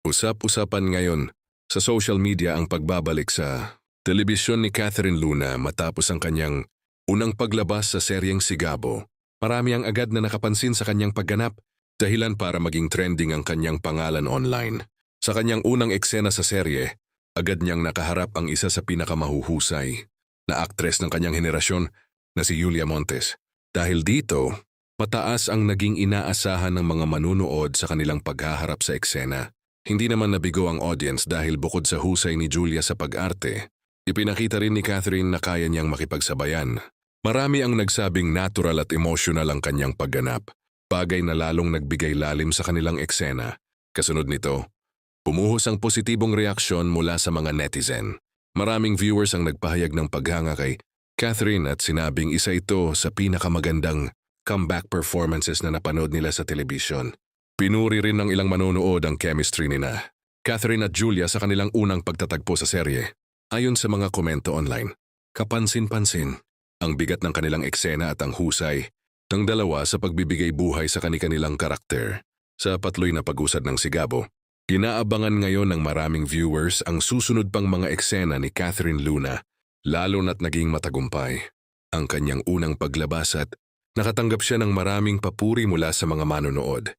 Usap-usapan ngayon sa social media ang pagbabalik sa telebisyon ni Catherine Luna matapos ang kanyang unang paglabas sa seryeng Sigabo. Marami ang agad na nakapansin sa kanyang pagganap, dahilan para maging trending ang kanyang pangalan online. Sa kanyang unang eksena sa serye, agad niyang nakaharap ang isa sa pinakamahuhusay na aktres ng kanyang henerasyon na si Julia Montes. Dahil dito, mataas ang naging inaasahan ng mga manunood sa kanilang paghaharap sa eksena. Hindi naman nabigo ang audience dahil bukod sa husay ni Julia sa pag-arte, ipinakita rin ni Catherine na kaya niyang makipagsabayan. Marami ang nagsabing natural at emotional ang kanyang pagganap, bagay na lalong nagbigay lalim sa kanilang eksena. Kasunod nito, pumuhos ang positibong reaksyon mula sa mga netizen. Maraming viewers ang nagpahayag ng paghanga kay Catherine at sinabing isa ito sa pinakamagandang comeback performances na napanood nila sa telebisyon. Pinuri rin ng ilang manonood ang chemistry nina Catherine at Julia sa kanilang unang pagtatagpo sa serye. Ayon sa mga komento online, kapansin-pansin ang bigat ng kanilang eksena at ang husay ng dalawa sa pagbibigay buhay sa kanilang karakter. Sa patuloy na pag-usad ng Sigabo, inaabangan ngayon ng maraming viewers ang susunod pang mga eksena ni Catherine Luna, lalo na't naging matagumpay ang kanyang unang paglabas at nakatanggap siya ng maraming papuri mula sa mga manonood.